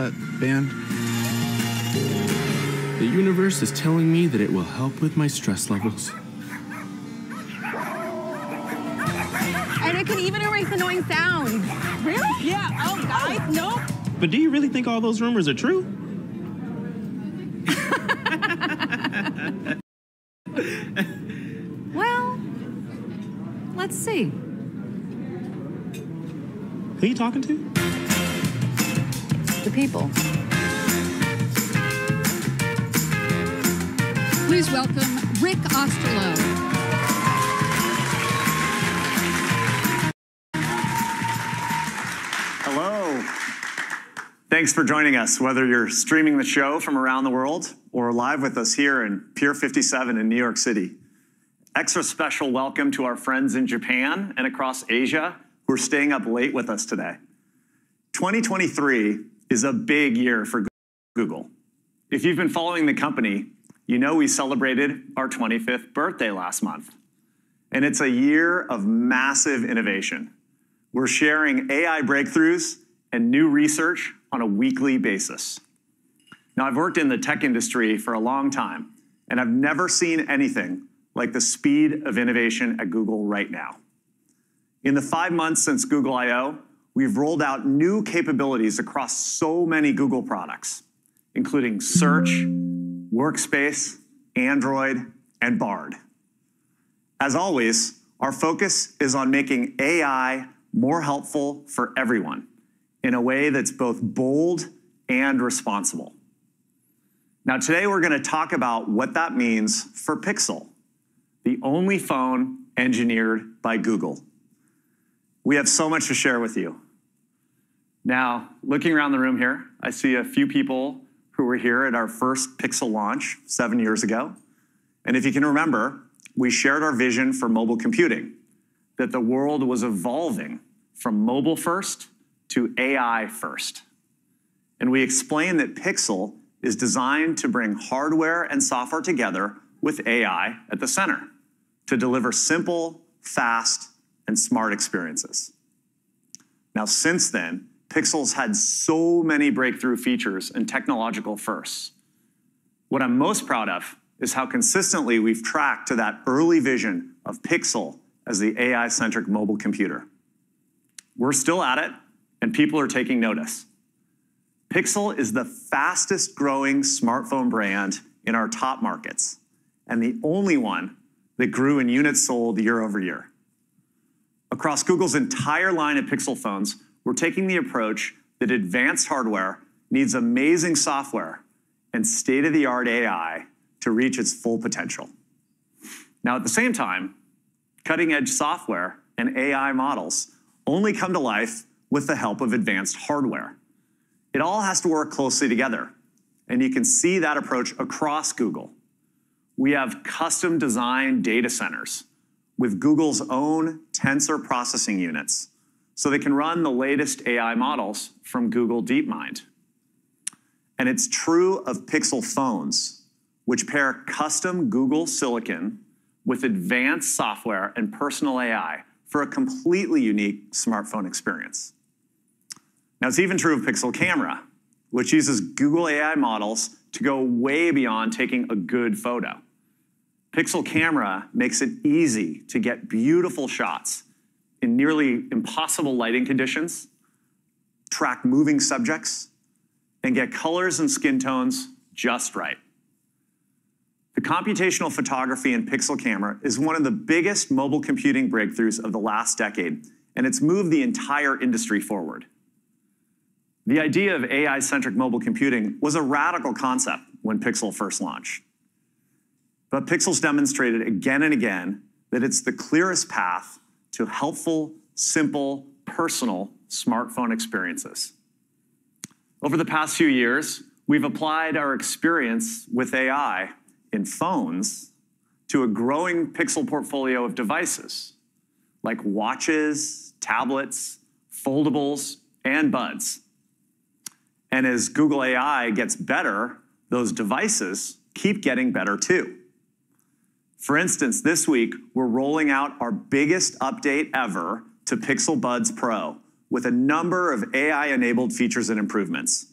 that band? The universe is telling me that it will help with my stress levels. And it can even erase annoying sounds. Really? Yeah. Oh, guys, nope. But do you really think all those rumors are true? Well, let's see. Who are you talking to? The people. Please welcome Rick Osterloh. Hello. Thanks for joining us, whether you're streaming the show from around the world or live with us here in Pier 57 in New York City. Extra special welcome to our friends in Japan and across Asia who are staying up late with us today. 2023 is a big year for Google. If you've been following the company, you know we celebrated our 25th birthday last month. And it's a year of massive innovation. We're sharing AI breakthroughs and new research on a weekly basis. Now, I've worked in the tech industry for a long time, and I've never seen anything like the speed of innovation at Google right now. In the 5 months since Google I/O, we've rolled out new capabilities across so many Google products, including Search, Workspace, Android, and Bard. As always, our focus is on making AI more helpful for everyone in a way that's both bold and responsible. Now, today we're going to talk about what that means for Pixel, the only phone engineered by Google. We have so much to share with you. Now, looking around the room here, I see a few people who were here at our first Pixel launch 7 years ago. And if you can remember, we shared our vision for mobile computing, that the world was evolving from mobile first to AI first. And we explained that Pixel is designed to bring hardware and software together with AI at the center to deliver simple, fast, and smart experiences. Now, since then, Pixel's had so many breakthrough features and technological firsts. What I'm most proud of is how consistently we've tracked to that early vision of Pixel as the AI-centric mobile computer. We're still at it, and people are taking notice. Pixel is the fastest growing smartphone brand in our top markets, and the only one that grew in units sold year over year. Across Google's entire line of Pixel phones, we're taking the approach that advanced hardware needs amazing software and state-of-the-art AI to reach its full potential. Now, at the same time, cutting-edge software and AI models only come to life with the help of advanced hardware. It all has to work closely together, and you can see that approach across Google. We have custom-designed data centers with Google's own tensor processing units, so they can run the latest AI models from Google DeepMind. And it's true of Pixel phones, which pair custom Google silicon with advanced software and personal AI for a completely unique smartphone experience. Now, it's even true of Pixel Camera, which uses Google AI models to go way beyond taking a good photo. Pixel Camera makes it easy to get beautiful shots in nearly impossible lighting conditions, track moving subjects, and get colors and skin tones just right. The computational photography in Pixel Camera is one of the biggest mobile computing breakthroughs of the last decade, and it's moved the entire industry forward. The idea of AI-centric mobile computing was a radical concept when Pixel first launched. But Pixel's demonstrated again and again that it's the clearest path to helpful, simple, personal smartphone experiences. Over the past few years, we've applied our experience with AI in phones to a growing Pixel portfolio of devices, like watches, tablets, foldables, and buds. And as Google AI gets better, those devices keep getting better too. For instance, this week, we're rolling out our biggest update ever to Pixel Buds Pro with a number of AI-enabled features and improvements.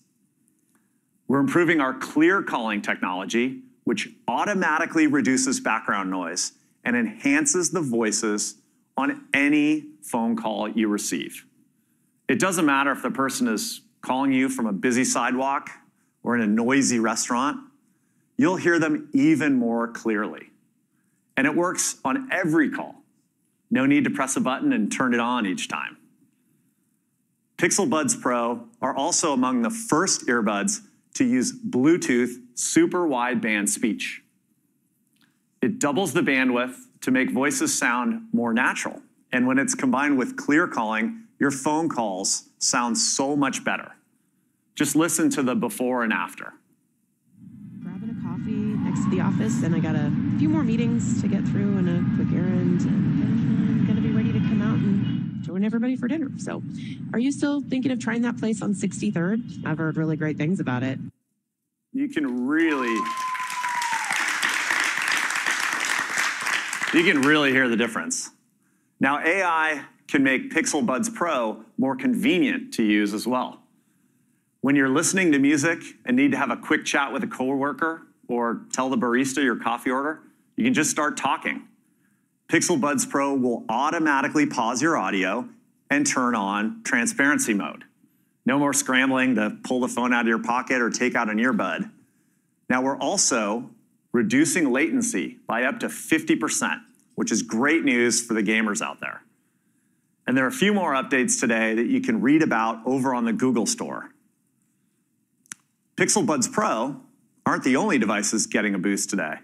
We're improving our clear calling technology, which automatically reduces background noise and enhances the voices on any phone call you receive. It doesn't matter if the person is calling you from a busy sidewalk or in a noisy restaurant, you'll hear them even more clearly. And it works on every call. No need to press a button and turn it on each time. Pixel Buds Pro are also among the first earbuds to use Bluetooth super wideband speech. It doubles the bandwidth to make voices sound more natural. And when it's combined with clear calling, your phone calls sound so much better. Just listen to the before and after. Grabbing a coffee next to the office, and I got a few more meetings to get through and a quick errand, and I'm gonna be ready to come out and join everybody for dinner. So, are you still thinking of trying that place on 63rd? I've heard really great things about it. You can really hear the difference. Now, AI can make Pixel Buds Pro more convenient to use as well. When you're listening to music and need to have a quick chat with a coworker or tell the barista your coffee order, you can just start talking. Pixel Buds Pro will automatically pause your audio and turn on transparency mode. No more scrambling to pull the phone out of your pocket or take out an earbud. Now, we're also reducing latency by up to 50%, which is great news for the gamers out there. And there are a few more updates today that you can read about over on the Google Store. Pixel Buds Pro aren't the only devices getting a boost today.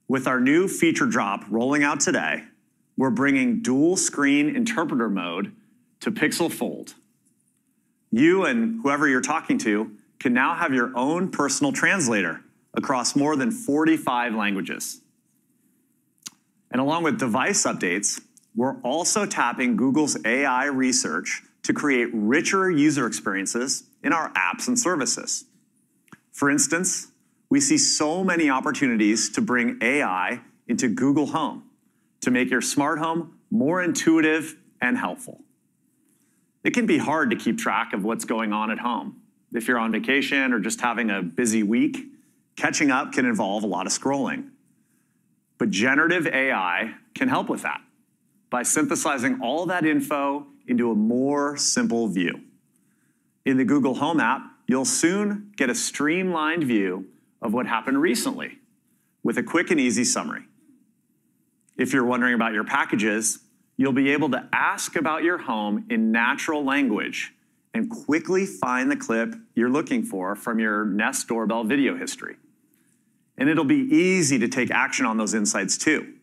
With our new feature drop rolling out today, we're bringing dual screen interpreter mode to Pixel Fold. You and whoever you're talking to can now have your own personal translator across more than 45 languages. And along with device updates, we're also tapping Google's AI research to create richer user experiences in our apps and services. For instance, we see so many opportunities to bring AI into Google Home to make your smart home more intuitive and helpful. It can be hard to keep track of what's going on at home. If you're on vacation or just having a busy week, catching up can involve a lot of scrolling. But generative AI can help with that by synthesizing all that info into a more simple view. In the Google Home app, you'll soon get a streamlined view of what happened recently with a quick and easy summary. If you're wondering about your packages, you'll be able to ask about your home in natural language and quickly find the clip you're looking for from your Nest doorbell video history. And it'll be easy to take action on those insights too.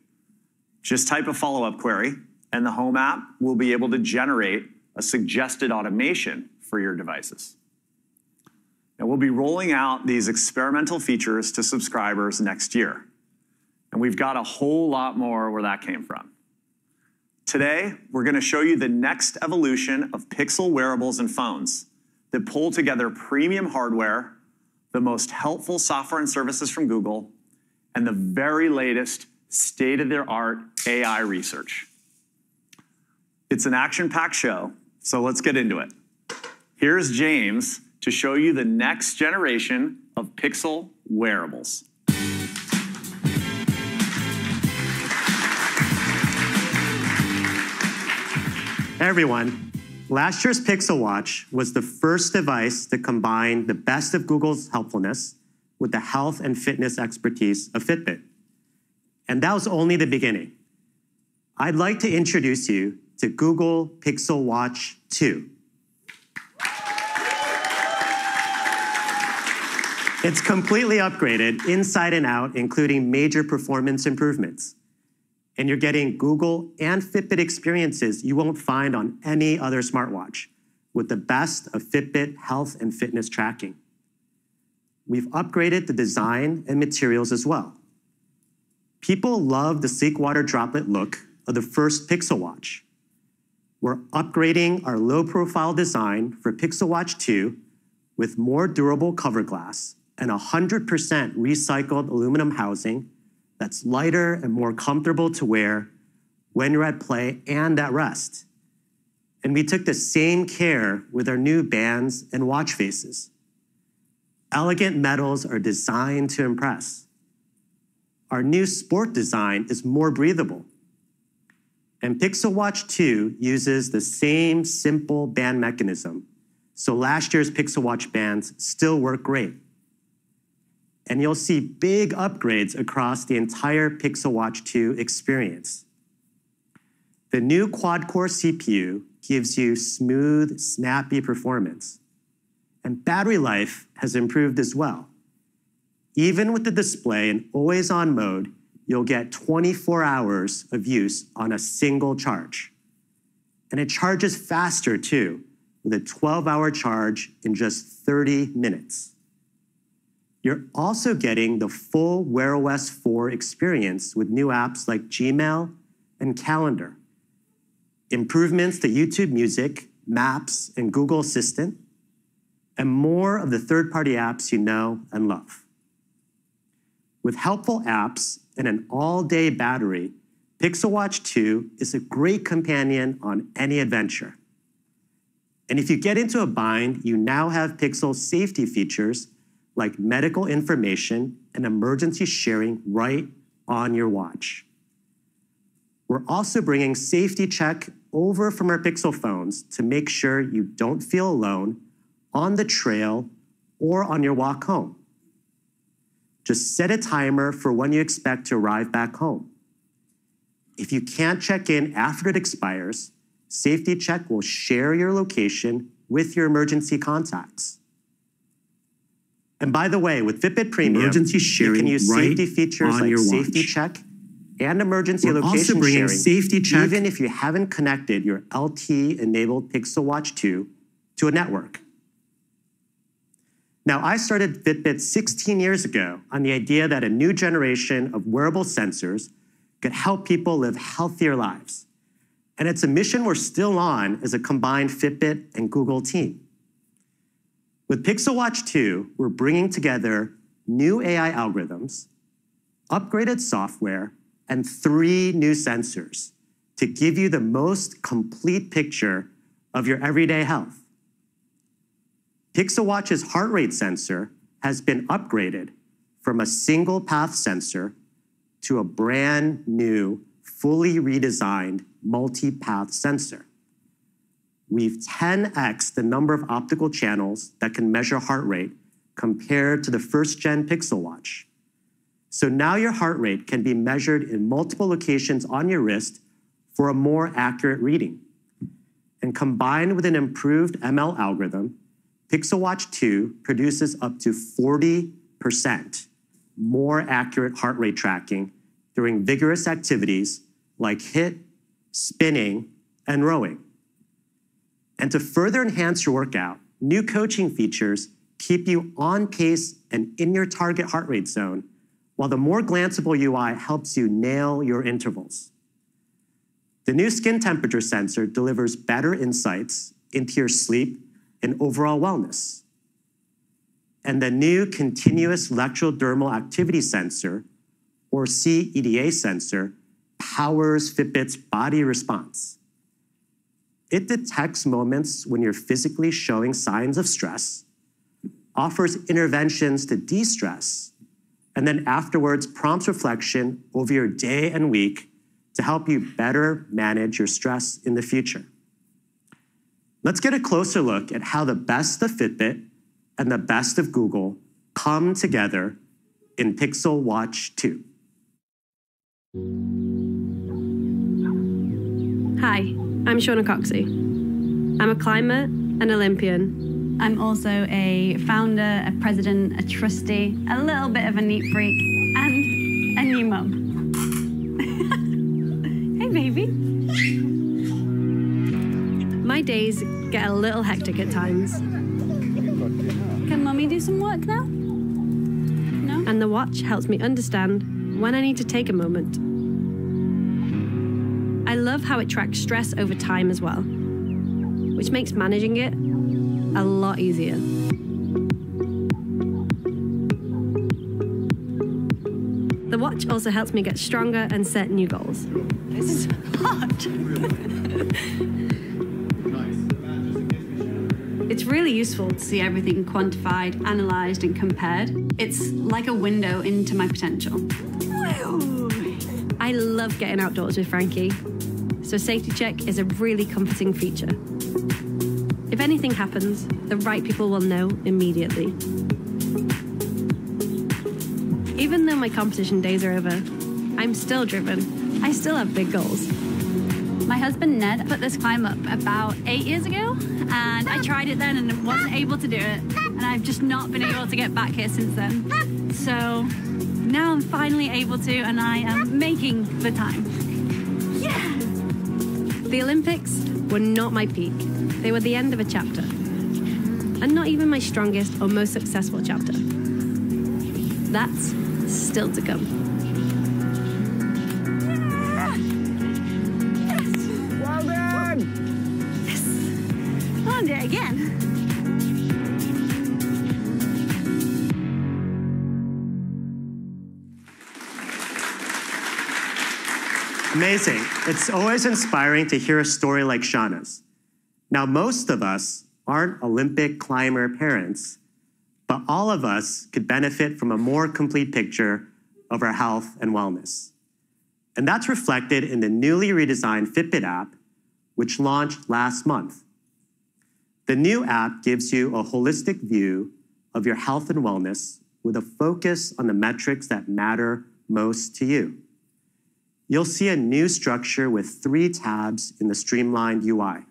Just type a follow-up query, and the Home app will be able to generate a suggested automation for your devices. And we'll be rolling out these experimental features to subscribers next year. And we've got a whole lot more where that came from. Today, we're going to show you the next evolution of Pixel wearables and phones that pull together premium hardware, the most helpful software and services from Google, and the very latest state-of-the-art AI research. It's an action-packed show, so let's get into it. Here's James to show you the next generation of Pixel wearables. Hey everyone, last year's Pixel Watch was the first device to combine the best of Google's helpfulness with the health and fitness expertise of Fitbit. And that was only the beginning. I'd like to introduce you to Google Pixel Watch 2. It's completely upgraded inside and out, including major performance improvements. And you're getting Google and Fitbit experiences you won't find on any other smartwatch, with the best of Fitbit health and fitness tracking. We've upgraded the design and materials as well. People love the sleek water droplet look of the first Pixel Watch. We're upgrading our low-profile design for Pixel Watch 2 with more durable cover glass and 100% recycled aluminum housing that's lighter and more comfortable to wear when you're at play and at rest. And we took the same care with our new bands and watch faces. elegant metals are designed to impress. Our new sport design is more breathable. And Pixel Watch 2 uses the same simple band mechanism, so last year's Pixel Watch bands still work great. And you'll see big upgrades across the entire Pixel Watch 2 experience. The new quad-core CPU gives you smooth, snappy performance. And battery life has improved as well. Even with the display in always-on mode, you'll get 24 hours of use on a single charge. And it charges faster too, with a 12-hour charge in just 30 minutes. You're also getting the full Wear OS 4 experience with new apps like Gmail and Calendar, improvements to YouTube Music, Maps, and Google Assistant, and more of the third-party apps you know and love. With helpful apps and an all-day battery, Pixel Watch 2 is a great companion on any adventure. And if you get into a bind, you now have Pixel's safety features like medical information and emergency sharing right on your watch. We're also bringing Safety Check over from our Pixel phones to make sure you don't feel alone on the trail or on your walk home. Just set a timer for when you expect to arrive back home. If you can't check in after it expires, Safety Check will share your location with your emergency contacts. And by the way, with Fitbit Premium, Emergency sharing you can use right safety features on like your Safety watch. Check and emergency We're location also bringing sharing, Safety Check even if you haven't connected your LTE-enabled Pixel Watch 2 to a network. Now, I started Fitbit 16 years ago on the idea that a new generation of wearable sensors could help people live healthier lives. And it's a mission we're still on as a combined Fitbit and Google team. With Pixel Watch 2, we're bringing together new AI algorithms, upgraded software, and 3 new sensors to give you the most complete picture of your everyday health. Pixel Watch's heart rate sensor has been upgraded from a single path sensor to a brand new, fully redesigned multi-path sensor. We've 10x the number of optical channels that can measure heart rate compared to the first-gen Pixel Watch. So now your heart rate can be measured in multiple locations on your wrist for a more accurate reading. And combined with an improved ML algorithm, Pixel Watch 2 produces up to 40% more accurate heart rate tracking during vigorous activities like HIIT, spinning, and rowing. And to further enhance your workout, new coaching features keep you on pace and in your target heart rate zone, while the more glanceable UI helps you nail your intervals. The new skin temperature sensor delivers better insights into your sleep and overall wellness. And the new continuous electrodermal activity sensor, or CEDA sensor, powers Fitbit's body response. It detects moments when you're physically showing signs of stress, offers interventions to de-stress, and then afterwards prompts reflection over your day and week to help you better manage your stress in the future. Let's get a closer look at how the best of Fitbit and the best of Google come together in Pixel Watch 2. Hi, I'm Shauna Coxey. I'm a climber, an Olympian. I'm also a founder, a president, a trustee, a little bit of a neat freak, and a new mum. Hey, baby. My days get a little hectic at times. Can Mummy do some work now? No? And the watch helps me understand when I need to take a moment. I love how it tracks stress over time as well, which makes managing it a lot easier. The watch also helps me get stronger and set new goals. This is hot. It's really useful to see everything quantified, analysed and compared. It's like a window into my potential. I love getting outdoors with Frankie, so Safety Check is a really comforting feature. If anything happens, the right people will know immediately. Even though my competition days are over, I'm still driven. I still have big goals. My husband Ned put this climb up about 8 years ago, and I tried it then and wasn't able to do it. And I've just not been able to get back here since then. So now I'm finally able to, and I am making the time. Yeah! The Olympics were not my peak. They were the end of a chapter. And not even my strongest or most successful chapter. That's still to come. Do it again. Amazing. It's always inspiring to hear a story like Shauna's. Now, most of us aren't Olympic climber parents, but all of us could benefit from a more complete picture of our health and wellness. And that's reflected in the newly redesigned Fitbit app, which launched last month. The new app gives you a holistic view of your health and wellness with a focus on the metrics that matter most to you. You'll see a new structure with 3 tabs in the streamlined UI.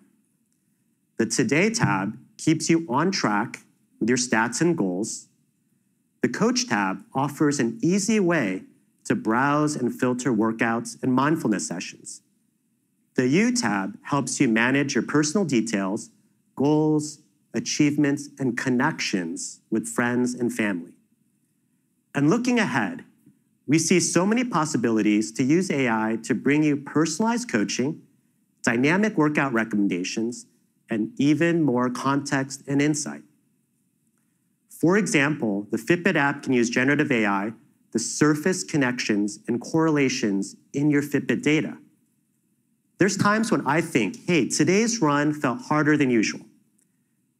The Today tab keeps you on track with your stats and goals. The Coach tab offers an easy way to browse and filter workouts and mindfulness sessions. The You tab helps you manage your personal details, goals, achievements, and connections with friends and family. And looking ahead, we see so many possibilities to use AI to bring you personalized coaching, dynamic workout recommendations, and even more context and insight. For example, the Fitbit app can use generative AI to surface connections and correlations in your Fitbit data. There's times when I think, hey, today's run felt harder than usual.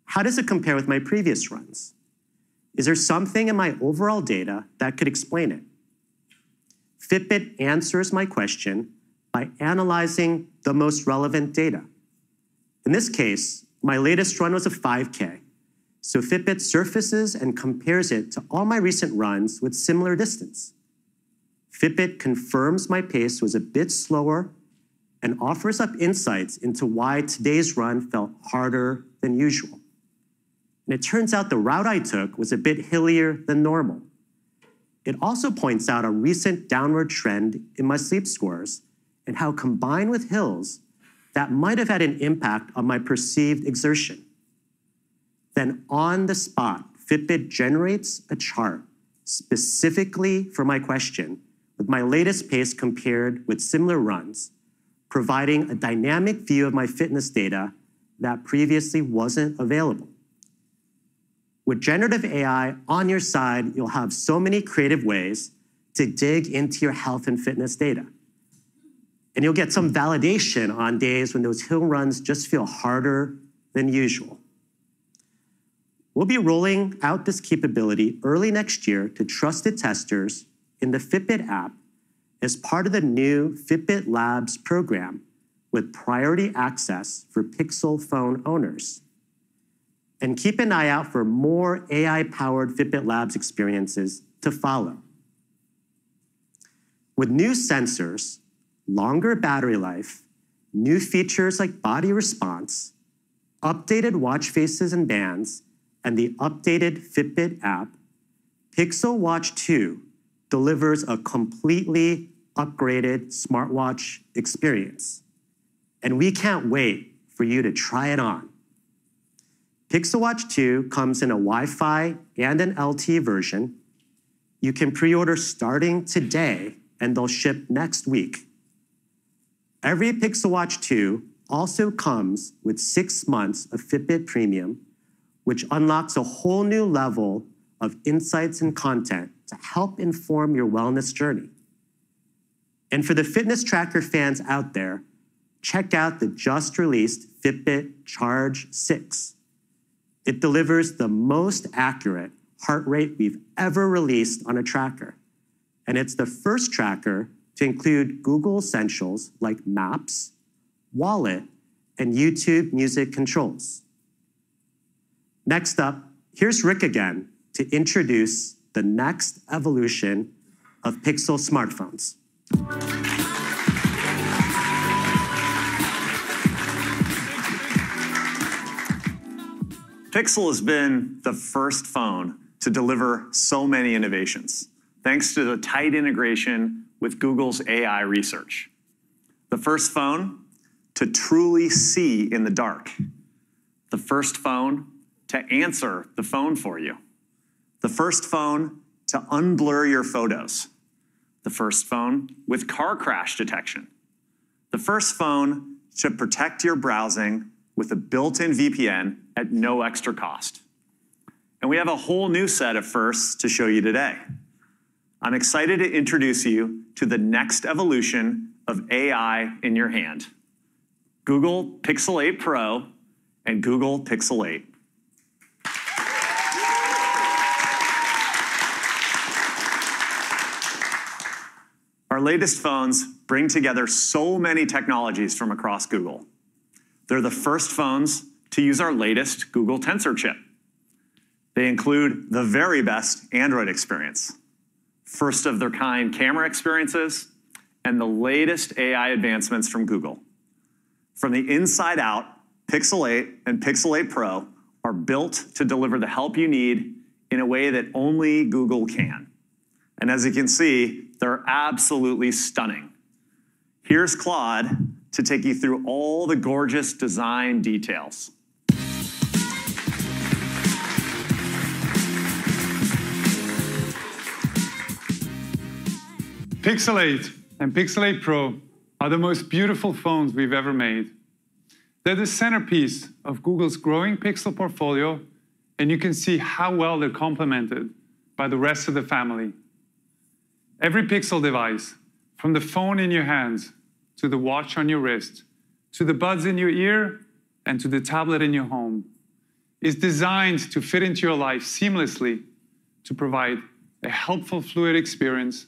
How does it compare with my previous runs? Is there something in my overall data that could explain it? Fitbit answers my question by analyzing the most relevant data. In this case, my latest run was a 5K, so Fitbit surfaces and compares it to all my recent runs with similar distance. Fitbit confirms my pace was a bit slower and offers up insights into why today's run felt harder than usual. And it turns out the route I took was a bit hillier than normal. It also points out a recent downward trend in my sleep scores and how combined with hills, that might have had an impact on my perceived exertion. Then on the spot, Fitbit generates a chart specifically for my question with my latest pace compared with similar runs, providing a dynamic view of my fitness data that previously wasn't available. With generative AI on your side, you'll have so many creative ways to dig into your health and fitness data. And you'll get some validation on days when those hill runs just feel harder than usual. We'll be rolling out this capability early next year to trusted testers in the Fitbit app as part of the new Fitbit Labs program with priority access for Pixel phone owners. And keep an eye out for more AI-powered Fitbit Labs experiences to follow. With new sensors, longer battery life, new features like body response, updated watch faces and bands, and the updated Fitbit app, Pixel Watch 2 delivers a completely upgraded smartwatch experience. And we can't wait for you to try it on. Pixel Watch 2 comes in a Wi-Fi and an LTE version. You can pre-order starting today, and they'll ship next week. Every Pixel Watch 2 also comes with 6 months of Fitbit Premium, which unlocks a whole new level of insights and content to help inform your wellness journey. And for the fitness tracker fans out there, check out the just released Fitbit Charge 6. It delivers the most accurate heart rate we've ever released on a tracker. And it's the first tracker to include Google Essentials like Maps, Wallet, and YouTube Music controls. Next up, here's Rick again to introduce the next evolution of Pixel smartphones. Pixel has been the first phone to deliver so many innovations, thanks to the tight integration with Google's AI research. The first phone to truly see in the dark. The first phone to answer the phone for you. The first phone to unblur your photos. The first phone with car crash detection. The first phone to protect your browsing with a built-in VPN at no extra cost. And we have a whole new set of firsts to show you today. I'm excited to introduce you to the next evolution of AI in your hand. Google Pixel 8 Pro and Google Pixel 8. Our latest phones bring together so many technologies from across Google. They're the first phones to use our latest Google Tensor chip. They include the very best Android experience, first of their kind camera experiences, and the latest AI advancements from Google. From the inside out, Pixel 8 and Pixel 8 Pro are built to deliver the help you need in a way that only Google can. And as you can see, they're absolutely stunning. Here's Claude to take you through all the gorgeous design details. Pixel 8 and Pixel 8 Pro are the most beautiful phones we've ever made. They're the centerpiece of Google's growing Pixel portfolio, and you can see how well they're complemented by the rest of the family. Every Pixel device, from the phone in your hands, to the watch on your wrist, to the buds in your ear, and to the tablet in your home, is designed to fit into your life seamlessly, to provide a helpful, fluid experience,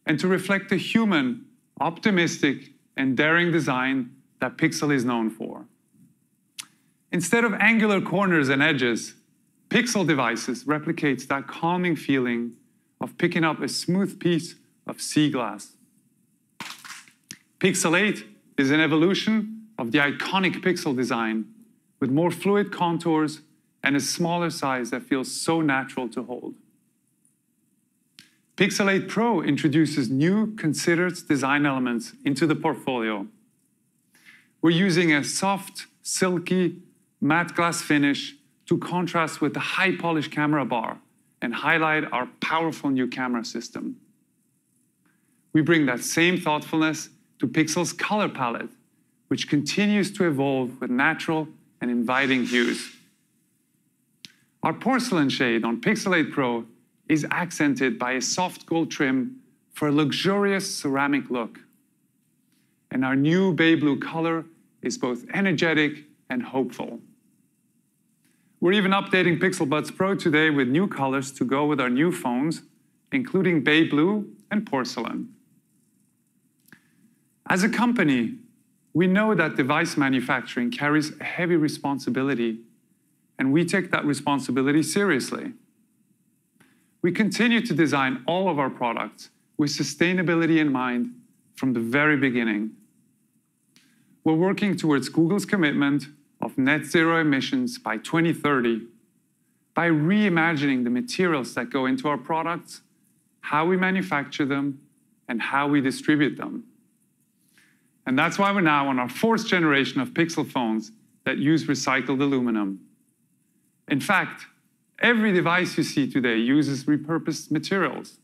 and to reflect the human, optimistic, and daring design that Pixel is known for. Instead of angular corners and edges, Pixel devices replicates that calming feeling of picking up a smooth piece of sea glass. Pixel 8 is an evolution of the iconic Pixel design with more fluid contours and a smaller size that feels so natural to hold. Pixel 8 Pro introduces new, considered design elements into the portfolio. We're using a soft, silky, matte glass finish to contrast with the high-polished camera bar and highlight our powerful new camera system. We bring that same thoughtfulness to Pixel's color palette, which continues to evolve with natural and inviting hues. Our porcelain shade on Pixel 8 Pro is accented by a soft gold trim for a luxurious ceramic look. And our new bay blue color is both energetic and hopeful. We're even updating Pixel Buds Pro today with new colors to go with our new phones, including bay blue and porcelain. As a company, we know that device manufacturing carries a heavy responsibility, and we take that responsibility seriously. We continue to design all of our products with sustainability in mind from the very beginning. We're working towards Google's commitment of net zero emissions by 2030 by reimagining the materials that go into our products, how we manufacture them, and how we distribute them. And that's why we're now on our 4th generation of Pixel phones that use recycled aluminum. In fact, every device you see today uses repurposed materials,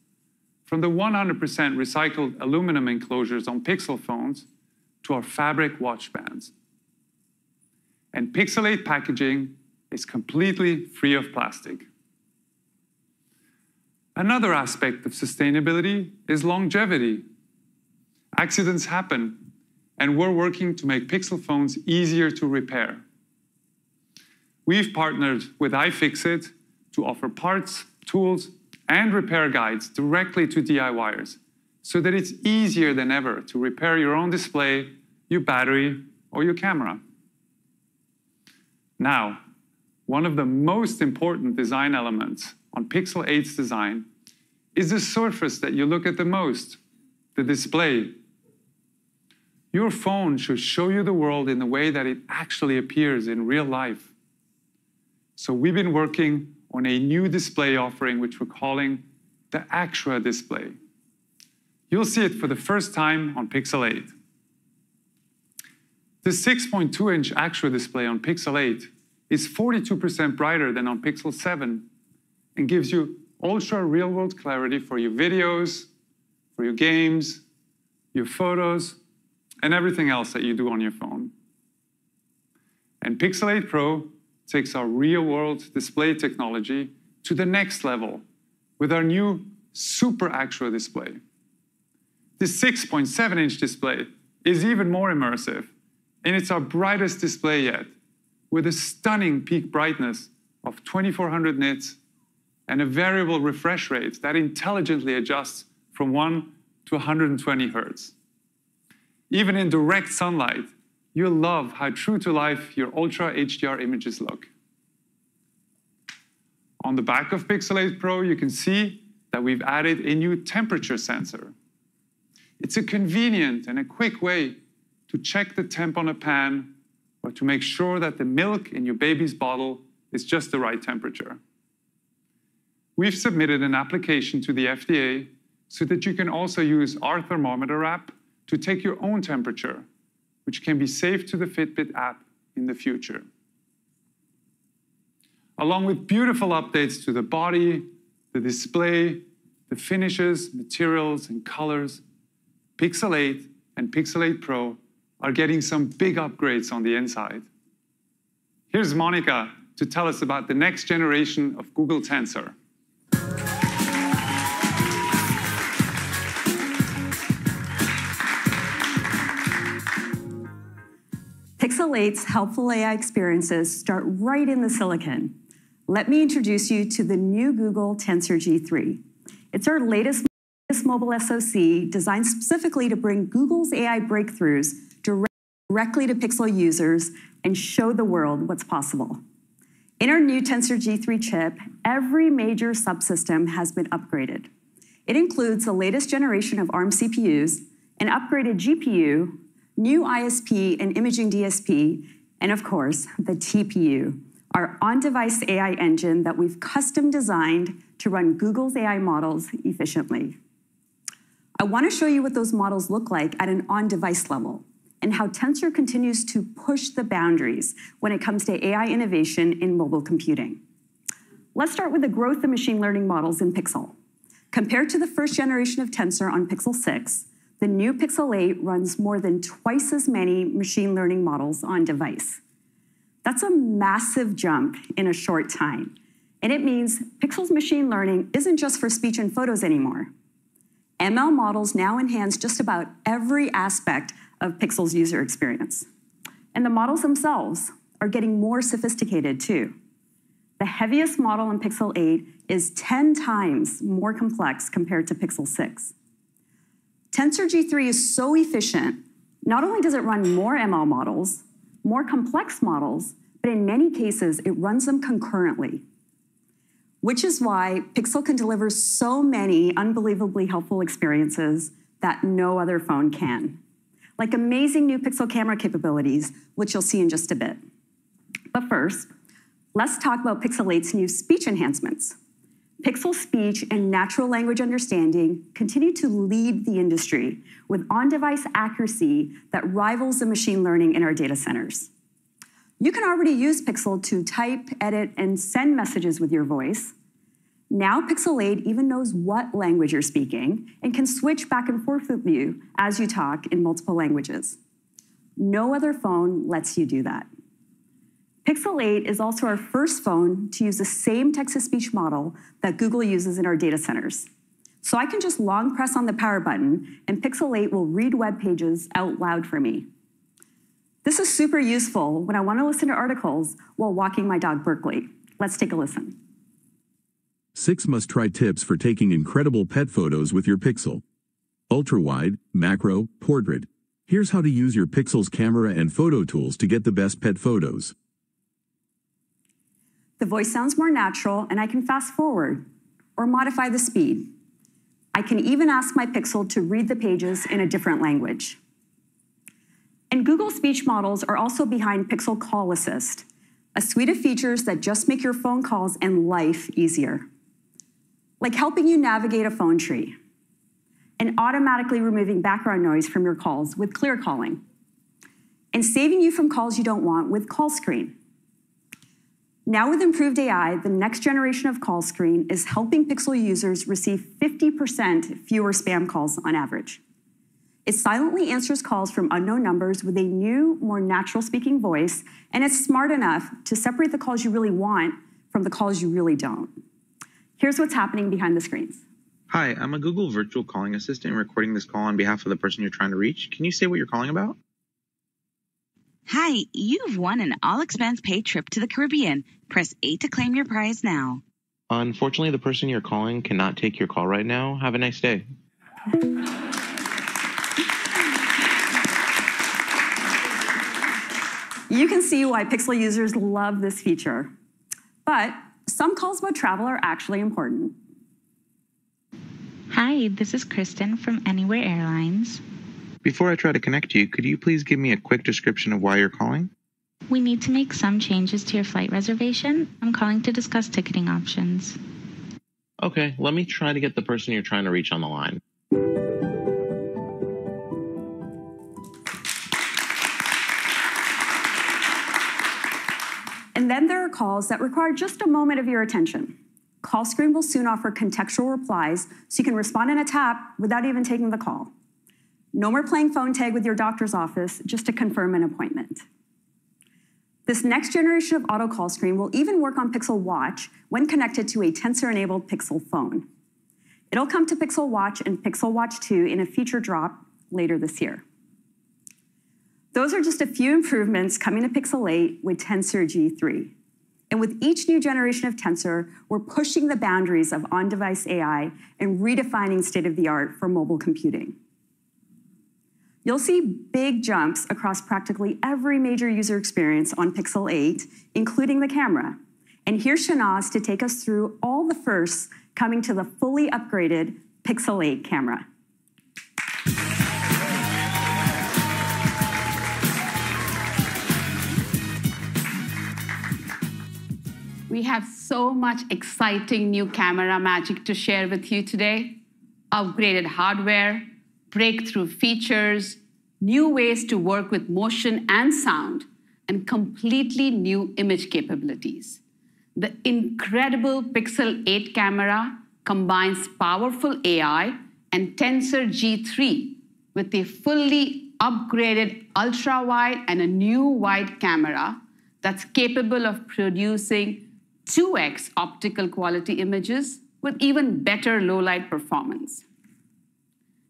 from the 100% recycled aluminum enclosures on Pixel phones to our fabric watch bands. And Pixel 8 packaging is completely free of plastic. Another aspect of sustainability is longevity. Accidents happen, and we're working to make Pixel phones easier to repair. we've partnered with iFixit to offer parts, tools, and repair guides directly to DIYers so that it's easier than ever to repair your own display, your battery, or your camera. Now, one of the most important design elements on Pixel 8's design is the surface that you look at the most, the display. Your phone should show you the world in the way that it actually appears in real life. So we've been working on a new display offering, which we're calling the Actra display. You'll see it for the first time on Pixel 8. The 6.2-inch Actra display on Pixel 8 is 42% brighter than on Pixel 7 and gives you ultra real-world clarity for your videos, for your games, your photos, and everything else that you do on your phone. And Pixel 8 Pro takes our real-world display technology to the next level with our new Super Actra display. This 6.7-inch display is even more immersive, and it's our brightest display yet, with a stunning peak brightness of 2400 nits and a variable refresh rate that intelligently adjusts from 1 to 120 Hertz. Even in direct sunlight, you'll love how true to life your Ultra HDR images look. On the back of Pixel 8 Pro, you can see that we've added a new temperature sensor. It's a convenient and a quick way to check the temp on a pan or to make sure that the milk in your baby's bottle is just the right temperature. We've submitted an application to the FDA so that you can also use our thermometer app to take your own temperature, which can be saved to the Fitbit app in the future. Along with beautiful updates to the body, the display, the finishes, materials, and colors, Pixel 8 and Pixel 8 Pro are getting some big upgrades on the inside. Here's Monica to tell us about the next generation of Google Tensor. Pixel 8's helpful AI experiences start right in the silicon. Let me introduce you to the new Google Tensor G3. It's our latest mobile SoC designed specifically to bring Google's AI breakthroughs directly to Pixel users and show the world what's possible. In our new Tensor G3 chip, every major subsystem has been upgraded. It includes the latest generation of ARM CPUs, an upgraded GPU, new ISP and imaging DSP, and of course, the TPU, our on-device AI engine that we've custom designed to run Google's AI models efficiently. I want to show you what those models look like at an on-device level and how Tensor continues to push the boundaries when it comes to AI innovation in mobile computing. Let's start with the growth of machine learning models in Pixel. Compared to the first generation of Tensor on Pixel 6, the new Pixel 8 runs more than twice as many machine learning models on device. That's a massive jump in a short time. And it means Pixel's machine learning isn't just for speech and photos anymore. ML models now enhance just about every aspect of Pixel's user experience. And the models themselves are getting more sophisticated too. The heaviest model in Pixel 8 is 10 times more complex compared to Pixel 6. Tensor G3 is so efficient, not only does it run more ML models, more complex models, but in many cases, it runs them concurrently, which is why Pixel can deliver so many unbelievably helpful experiences that no other phone can, like amazing new Pixel camera capabilities, which you'll see in just a bit. But first, let's talk about Pixel 8's new speech enhancements. Pixel speech and natural language understanding continue to lead the industry with on-device accuracy that rivals the machine learning in our data centers. You can already use Pixel to type, edit, and send messages with your voice. Now Pixel 8 even knows what language you're speaking and can switch back and forth with you as you talk in multiple languages. No other phone lets you do that. Pixel 8 is also our first phone to use the same text-to-speech model that Google uses in our data centers. So I can just long press on the power button and Pixel 8 will read web pages out loud for me. This is super useful when I want to listen to articles while walking my dog Berkeley. Let's take a listen. 6 must-try tips for taking incredible pet photos with your Pixel. Ultra-wide, macro, portrait. Here's how to use your Pixel's camera and photo tools to get the best pet photos. The voice sounds more natural, and I can fast forward or modify the speed. I can even ask my Pixel to read the pages in a different language. And Google speech models are also behind Pixel Call Assist, a suite of features that just make your phone calls and life easier. Like helping you navigate a phone tree, and automatically removing background noise from your calls with clear calling, and saving you from calls you don't want with Call Screen. Now with improved AI, the next generation of Call Screen is helping Pixel users receive 50% fewer spam calls on average. It silently answers calls from unknown numbers with a new, more natural-speaking voice, and it's smart enough to separate the calls you really want from the calls you really don't. Here's what's happening behind the screens. Hi, I'm a Google virtual calling assistant recording this call on behalf of the person you're trying to reach. Can you say what you're calling about? Hi, you've won an all-expense-paid trip to the Caribbean. Press 8 to claim your prize now. Unfortunately, the person you're calling cannot take your call right now. Have a nice day. You can see why Pixel users love this feature. But some calls about travel are actually important. Hi, this is Kristen from Anywhere Airlines. Before I try to connect you, could you please give me a quick description of why you're calling? We need to make some changes to your flight reservation. I'm calling to discuss ticketing options. Okay, let me try to get the person you're trying to reach on the line. And then there are calls that require just a moment of your attention. Call Screen will soon offer contextual replies so you can respond in a tap without even taking the call. No more playing phone tag with your doctor's office just to confirm an appointment. This next generation of auto call screen will even work on Pixel Watch when connected to a Tensor-enabled Pixel phone. It'll come to Pixel Watch and Pixel Watch 2 in a feature drop later this year. Those are just a few improvements coming to Pixel 8 with Tensor G3. And with each new generation of Tensor, we're pushing the boundaries of on-device AI and redefining state-of-the-art for mobile computing. You'll see big jumps across practically every major user experience on Pixel 8, including the camera. And here's Shanaz to take us through all the firsts coming to the fully upgraded Pixel 8 camera. We have so much exciting new camera magic to share with you today. Upgraded hardware, breakthrough features, new ways to work with motion and sound, and completely new image capabilities. The incredible Pixel 8 camera combines powerful AI and Tensor G3 with a fully upgraded ultra-wide and a new wide camera that's capable of producing 2x optical quality images with even better low-light performance.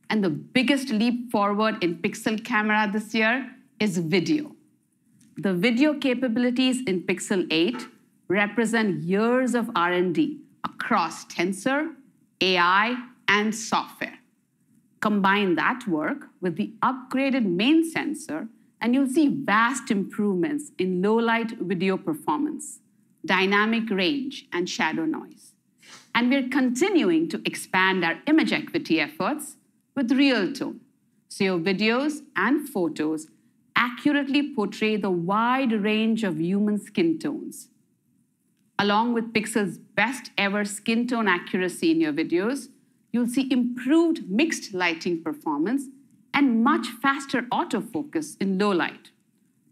And the biggest leap forward in Pixel camera this year is video. The video capabilities in Pixel 8 represent years of R&D across Tensor, AI, and software. Combine that work with the upgraded main sensor, and you'll see vast improvements in low-light video performance, dynamic range, and shadow noise. And we're continuing to expand our image equity efforts with real tone, so your videos and photos accurately portray the wide range of human skin tones. Along with Pixel's best ever skin tone accuracy in your videos, you'll see improved mixed lighting performance and much faster autofocus in low light.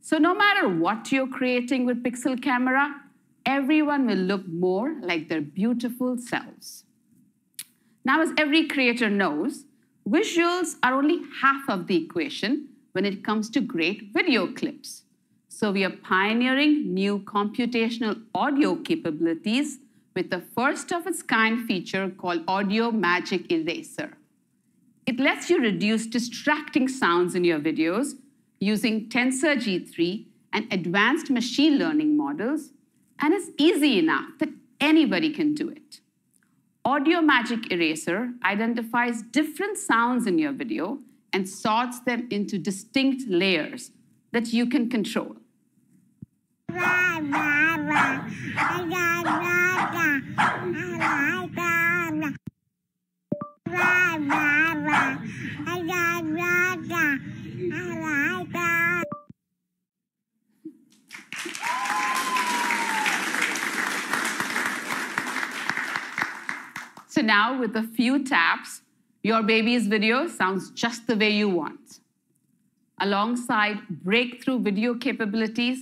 So no matter what you're creating with Pixel camera, everyone will look more like their beautiful selves. Now, as every creator knows, visuals are only half of the equation when it comes to great video clips. So we are pioneering new computational audio capabilities with the first of its kind feature called Audio Magic Eraser. It lets you reduce distracting sounds in your videos using Tensor G3 and advanced machine learning models, and it's easy enough that anybody can do it. Audio Magic Eraser identifies different sounds in your video and sorts them into distinct layers that you can control. So now, with a few taps, your baby's video sounds just the way you want. Alongside breakthrough video capabilities,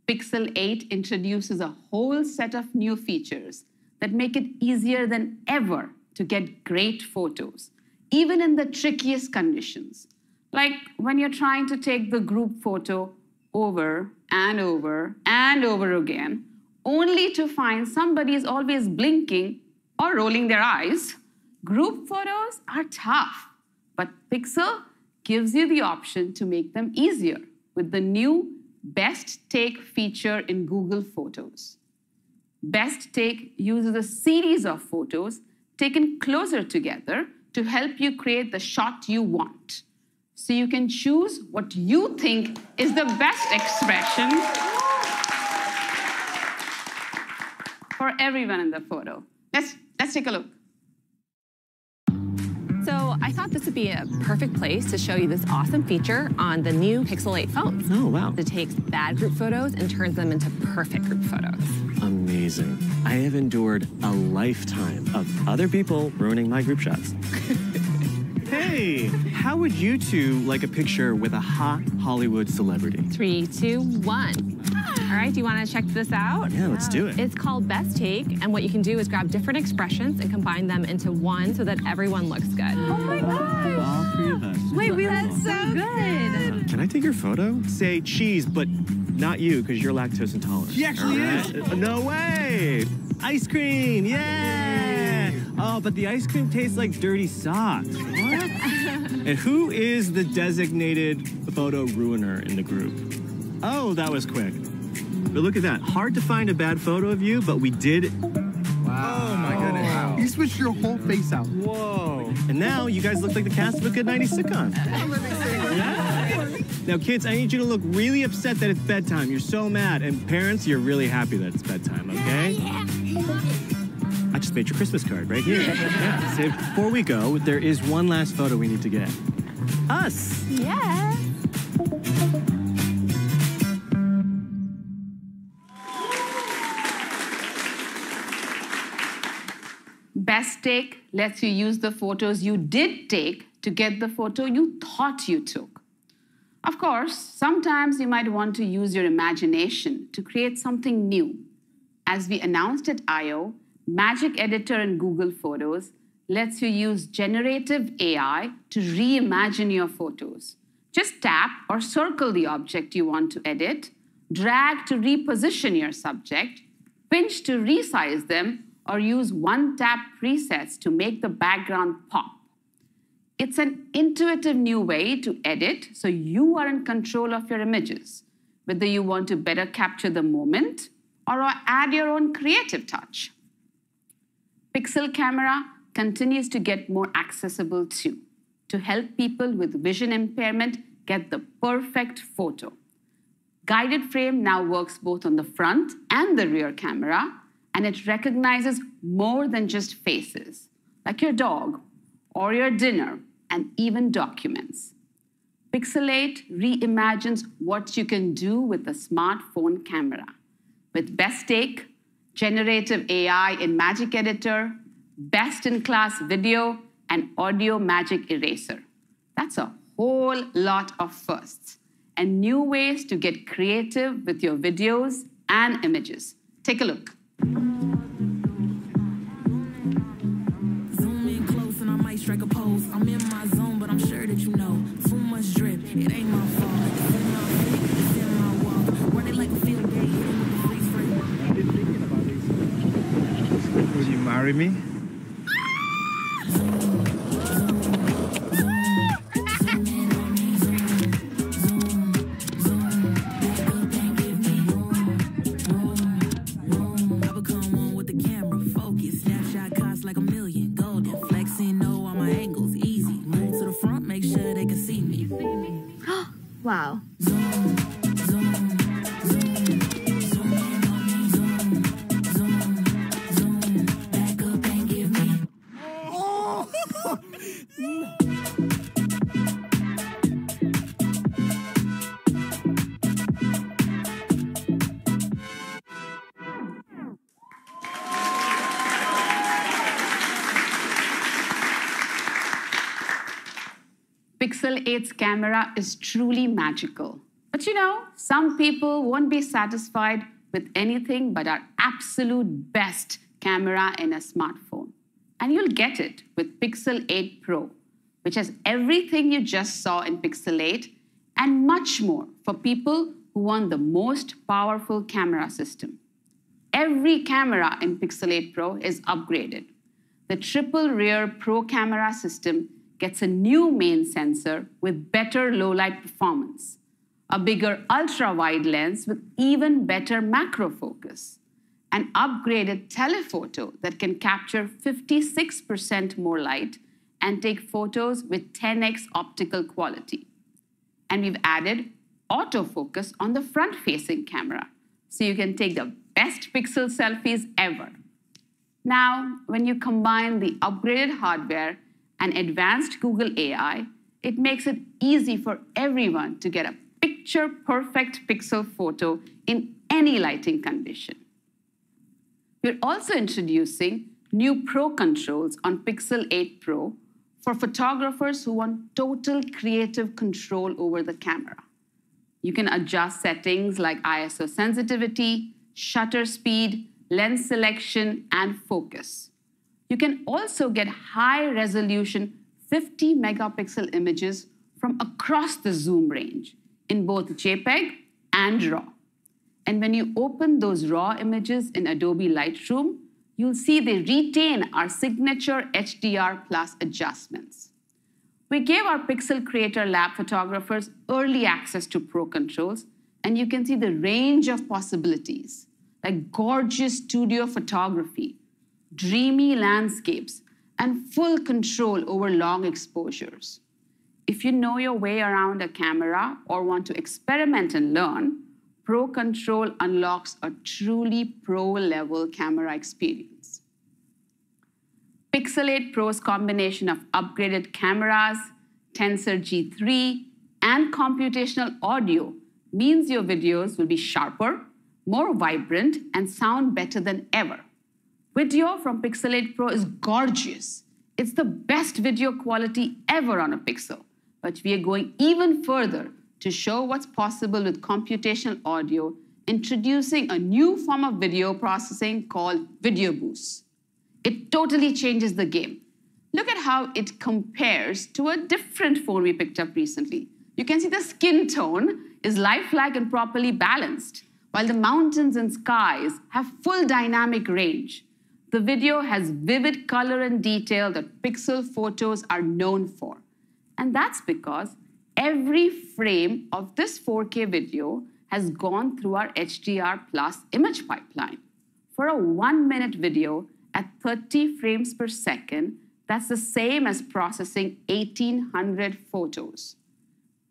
Pixel 8 introduces a whole set of new features that make it easier than ever to get great photos, even in the trickiest conditions. Like when you're trying to take the group photo over and over and over again, only to find somebody is always blinking or rolling their eyes. Group photos are tough, but Pixel gives you the option to make them easier with the new Best Take feature in Google Photos. Best Take uses a series of photos taken closer together to help you create the shot you want. So you can choose what you think is the best expression for everyone in the photo. Let's take a look. So I thought this would be a perfect place to show you this awesome feature on the new Pixel 8 phones. Oh, wow. It takes bad group photos and turns them into perfect group photos. Amazing. I have endured a lifetime of other people ruining my group shots. Hey, how would you two like a picture with a hot Hollywood celebrity? 3, 2, 1. All right, do you want to check this out? Yeah, let's do it. It's called Best Take, and what you can do is grab different expressions and combine them into one so that everyone looks good. Oh my gosh! All three of us. Wait, that's so good. Can I take your photo? Say cheese, but not you, because you're lactose intolerant. She actually is. No way! Ice cream, yeah! Oh, but the ice cream tastes like dirty socks. What? And who is the designated photo ruiner in the group? Oh, that was quick. But look at that. Hard to find a bad photo of you, but we did. Wow. Oh my goodness. Wow. You switched your whole face out. Whoa. And now you guys look like the cast of a good 90s sitcom. Now, kids, I need you to look really upset that it's bedtime. You're so mad. And parents, you're really happy that it's bedtime, okay? I just made your Christmas card right here. Yeah. So before we go, there is one last photo we need to get. Us. Yeah. Best Take lets you use the photos you did take to get the photo you thought you took. Of course, sometimes you might want to use your imagination to create something new. As we announced at I/O, Magic Editor in Google Photos lets you use generative AI to reimagine your photos. Just tap or circle the object you want to edit, drag to reposition your subject, pinch to resize them, or use one-tap presets to make the background pop. It's an intuitive new way to edit so you are in control of your images, whether you want to better capture the moment or add your own creative touch. Pixel Camera continues to get more accessible too, to help people with vision impairment get the perfect photo. Guided Frame now works both on the front and the rear camera, and it recognizes more than just faces, like your dog or your dinner, and even documents. Pixel 8 reimagines what you can do with a smartphone camera. With Best Take, generative AI in Magic Editor, best-in-class video, and Audio Magic Eraser. That's a whole lot of firsts and new ways to get creative with your videos and images. Take a look. Zoom in close and I might strike a pose. I'm in my zone, but I'm sure that you know. Too much drip, it ain't my fault. It's in my feet, it's in my walk. Run it like a field day, hit it with the freeze frame. I've been thinking about this. Will you marry me? golden. Flexing, know all my angles, easy. Move to the front, make sure they can see me. Wow. Zoom, zoom, zoom. Zoom in on me, zoom, zoom, zoom. Back up and give me. Oh! Pixel 8's camera is truly magical. But you know, some people won't be satisfied with anything but our absolute best camera in a smartphone. And you'll get it with Pixel 8 Pro, which has everything you just saw in Pixel 8 and much more for people who want the most powerful camera system. Every camera in Pixel 8 Pro is upgraded. The triple rear Pro camera system gets a new main sensor with better low-light performance, a bigger ultra-wide lens with even better macro focus, an upgraded telephoto that can capture 56% more light and take photos with 10x optical quality. And we've added autofocus on the front-facing camera, so you can take the best pixel selfies ever. Now, when you combine the upgraded hardware and advanced Google AI, it makes it easy for everyone to get a picture-perfect pixel photo in any lighting condition. We're also introducing new Pro controls on Pixel 8 Pro for photographers who want total creative control over the camera. You can adjust settings like ISO sensitivity, shutter speed, lens selection, and focus. You can also get high-resolution 50-megapixel images from across the zoom range in both JPEG and RAW. And when you open those RAW images in Adobe Lightroom, you'll see they retain our signature HDR+ adjustments. We gave our Pixel Creator Lab photographers early access to Pro controls, and you can see the range of possibilities, like gorgeous studio photography, dreamy landscapes, and full control over long exposures. If you know your way around a camera or want to experiment and learn, Pro Control unlocks a truly pro-level camera experience. Pixel 8 Pro's combination of upgraded cameras, Tensor G3, and computational audio means your videos will be sharper, more vibrant, and sound better than ever. Video from Pixel 8 Pro is gorgeous. It's the best video quality ever on a Pixel. But we are going even further to show what's possible with computational audio, introducing a new form of video processing called Video Boost. It totally changes the game. Look at how it compares to a different phone we picked up recently. You can see the skin tone is lifelike and properly balanced, while the mountains and skies have full dynamic range. The video has vivid color and detail that Pixel photos are known for. And that's because every frame of this 4K video has gone through our HDR+ image pipeline. For a 1-minute video at 30 frames per second, that's the same as processing 1,800 photos.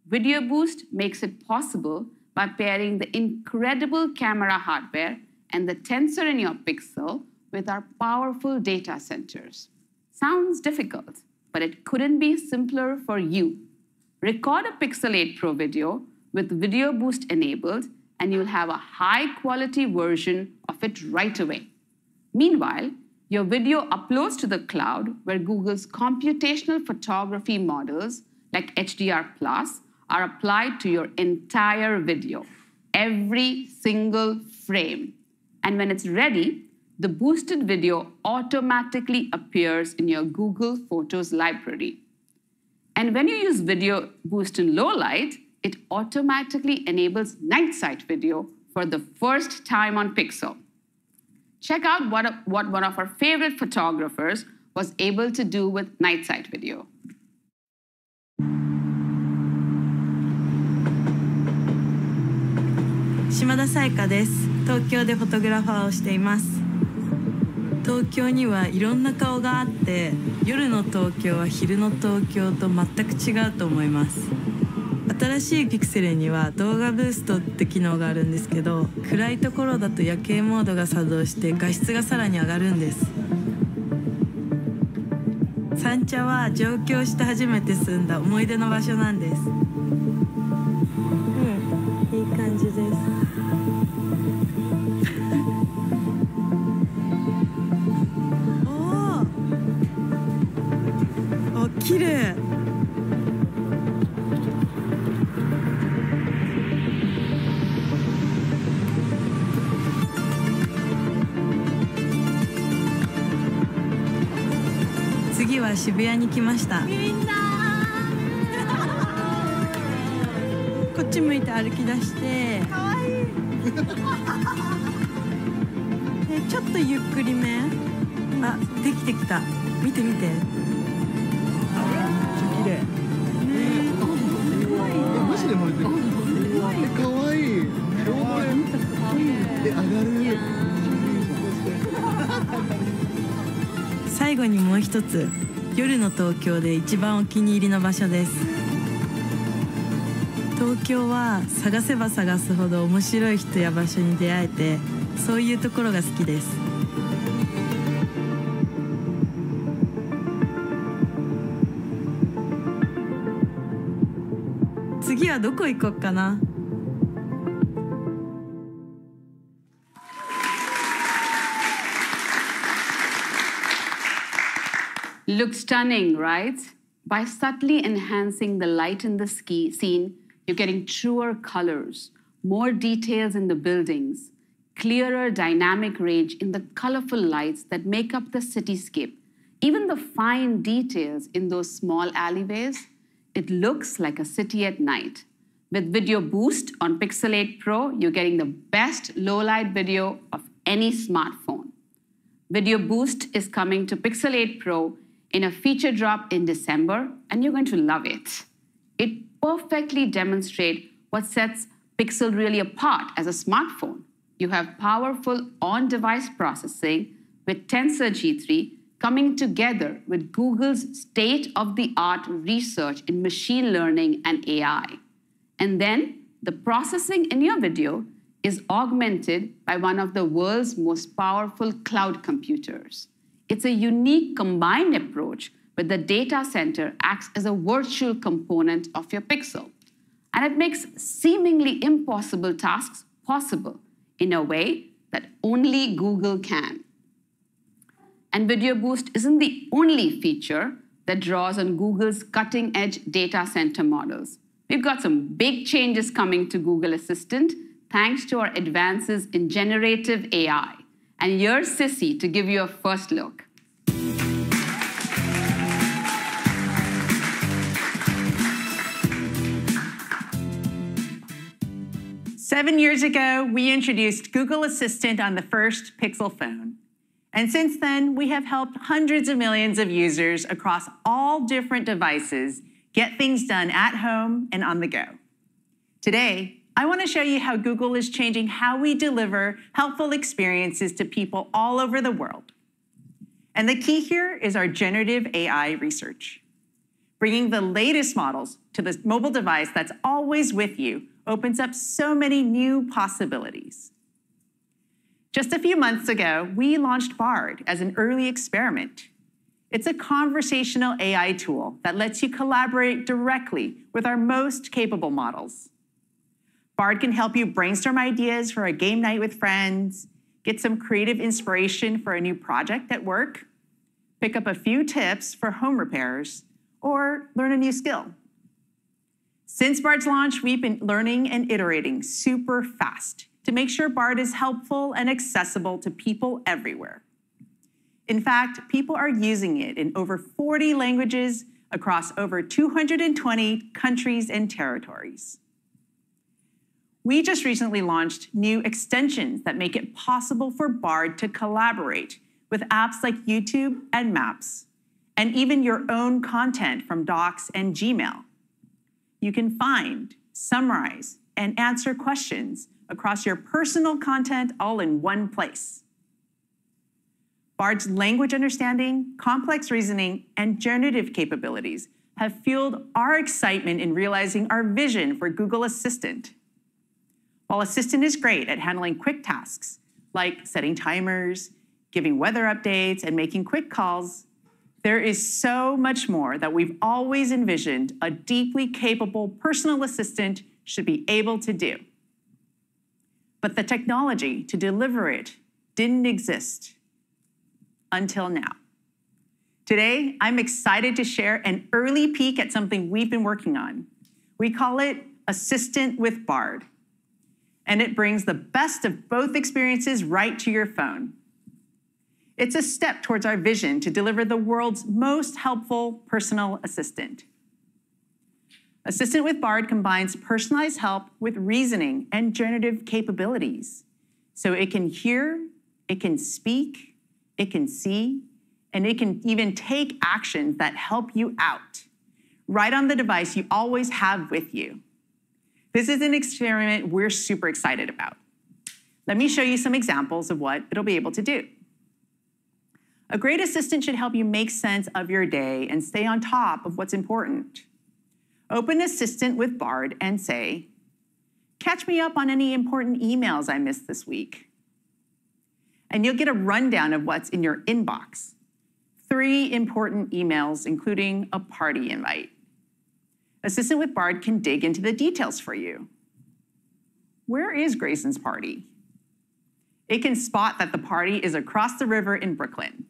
Video Boost makes it possible by pairing the incredible camera hardware and the tensor in your Pixel with our powerful data centers. Sounds difficult, but it couldn't be simpler for you. Record a Pixel 8 Pro video with Video Boost enabled, and you'll have a high-quality version of it right away. Meanwhile, your video uploads to the cloud, where Google's computational photography models, like HDR+, are applied to your entire video, every single frame. And when it's ready, the boosted video automatically appears in your Google Photos library. And when you use Video Boost in low light, it automatically enables night sight video for the first time on Pixel. Check out what one of our favorite photographers was able to do with night sight video. 島田沙耶香です。東京でフォトグラファーをしています。東京にはいろんな顔があって、夜の東京は昼の東京と全く違うと思います。新しいピクセルには動画ブーストって機能があるんですけど、暗いところだと夜景モードが作動して画質がさらに上がるんです。三茶は上京して初めて住んだ思い出の場所なんです。いい感じです。お、綺麗。次は渋谷に来ました。みんなこっち向いて歩き出して、かわいいちょっとゆっくりめ。あ、できてきた。見て見て。めっちゃ綺麗。マジで燃えてる。かわいい。上がる。最後にもう一つ、夜の東京で一番お気に入りの場所です。東京は探せば探すほど面白い人や場所に出会えて、そういうところが好きです。次はどこ行こうかな。Looks stunning, right? By subtly enhancing the light in the scene, you're getting truer colors, more details in the buildings, clearer dynamic range in the colorful lights that make up the cityscape. Even the fine details in those small alleyways, it looks like a city at night. With Video Boost on Pixel 8 Pro, you're getting the best low-light video of any smartphone. Video Boost is coming to Pixel 8 Pro in a feature drop in December, and you're going to love it. It perfectly demonstrates what sets Pixel really apart as a smartphone. You have powerful on-device processing with Tensor G3 coming together with Google's state-of-the-art research in machine learning and AI. And then the processing in your video is augmented by one of the world's most powerful cloud computers. It's a unique combined approach where the data center acts as a virtual component of your Pixel. And it makes seemingly impossible tasks possible in a way that only Google can. And Video Boost isn't the only feature that draws on Google's cutting-edge data center models. We've got some big changes coming to Google Assistant thanks to our advances in generative AI. And here's Sissy to give you a first look. Seven years ago, we introduced Google Assistant on the first Pixel phone. And since then, we have helped hundreds of millions of users across all different devices get things done at home and on the go. Today, I want to show you how Google is changing how we deliver helpful experiences to people all over the world. And the key here is our generative AI research. Bringing the latest models to the mobile device that's always with you opens up so many new possibilities. Just a few months ago, we launched Bard as an early experiment. It's a conversational AI tool that lets you collaborate directly with our most capable models. Bard can help you brainstorm ideas for a game night with friends, get some creative inspiration for a new project at work, pick up a few tips for home repairs, or learn a new skill. Since Bard's launch, we've been learning and iterating super fast to make sure Bard is helpful and accessible to people everywhere. In fact, people are using it in over 40 languages across over 220 countries and territories. We just recently launched new extensions that make it possible for Bard to collaborate with apps like YouTube and Maps, and even your own content from Docs and Gmail. You can find, summarize, and answer questions across your personal content all in one place. Bard's language understanding, complex reasoning, and generative capabilities have fueled our excitement in realizing our vision for Google Assistant. While Assistant is great at handling quick tasks, like setting timers, giving weather updates, and making quick calls, there is so much more that we've always envisioned a deeply capable personal assistant should be able to do. But the technology to deliver it didn't exist until now. Today, I'm excited to share an early peek at something we've been working on. We call it Assistant with Bard, and it brings the best of both experiences right to your phone. It's a step towards our vision to deliver the world's most helpful personal assistant. Assistant with Bard combines personalized help with reasoning and generative capabilities. So it can hear, it can speak, it can see, and it can even take actions that help you out, right on the device you always have with you. This is an experiment we're super excited about. Let me show you some examples of what it'll be able to do. A great assistant should help you make sense of your day and stay on top of what's important. Open Assistant with Bard and say, "Catch me up on any important emails I missed this week." And you'll get a rundown of what's in your inbox. 3 important emails, including a party invite. Assistant with Bard can dig into the details for you. Where is Grayson's party? It can spot that the party is across the river in Brooklyn.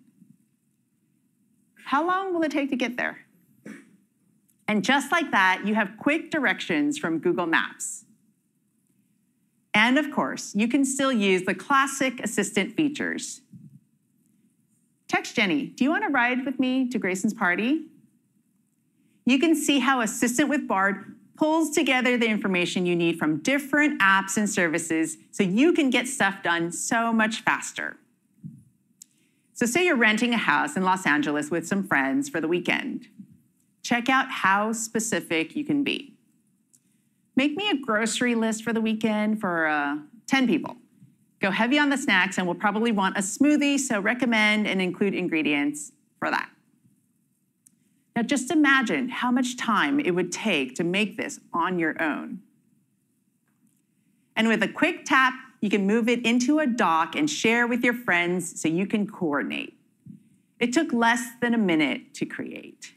How long will it take to get there? And just like that, you have quick directions from Google Maps. And of course, you can still use the classic assistant features. Text Jenny, do you want to ride with me to Grayson's party? You can see how Assistant with Bard pulls together the information you need from different apps and services so you can get stuff done so much faster. So say you're renting a house in Los Angeles with some friends for the weekend. Check out how specific you can be. Make me a grocery list for the weekend for 10 people. Go heavy on the snacks, and we'll probably want a smoothie, so recommend and include ingredients for that. Now just imagine how much time it would take to make this on your own. And with a quick tap, you can move it into a doc and share with your friends so you can coordinate. It took less than a minute to create.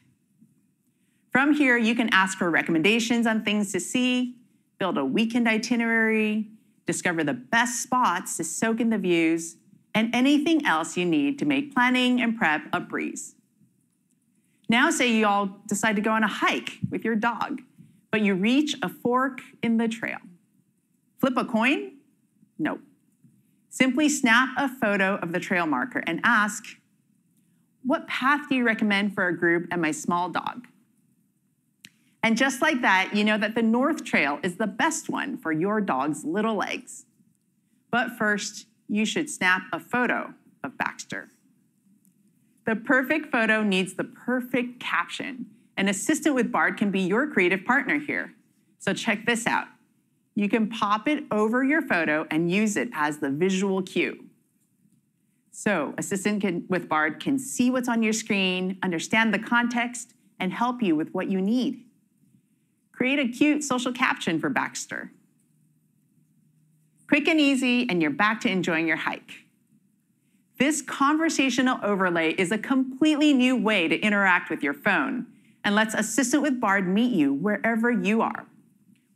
From here, you can ask for recommendations on things to see, build a weekend itinerary, discover the best spots to soak in the views, and anything else you need to make planning and prep a breeze. Now say you all decide to go on a hike with your dog, but you reach a fork in the trail. Flip a coin? No. Simply snap a photo of the trail marker and ask, what path do you recommend for a group and my small dog? And just like that, you know that the North Trail is the best one for your dog's little legs. But first, you should snap a photo of Baxter. The perfect photo needs the perfect caption. An Assistant with Bard can be your creative partner here. So check this out. You can pop it over your photo and use it as the visual cue. So Assistant with Bard can see what's on your screen, understand the context, and help you with what you need. Create a cute social caption for Baxter. Quick and easy, and you're back to enjoying your hike. This conversational overlay is a completely new way to interact with your phone and lets Assistant with Bard meet you wherever you are.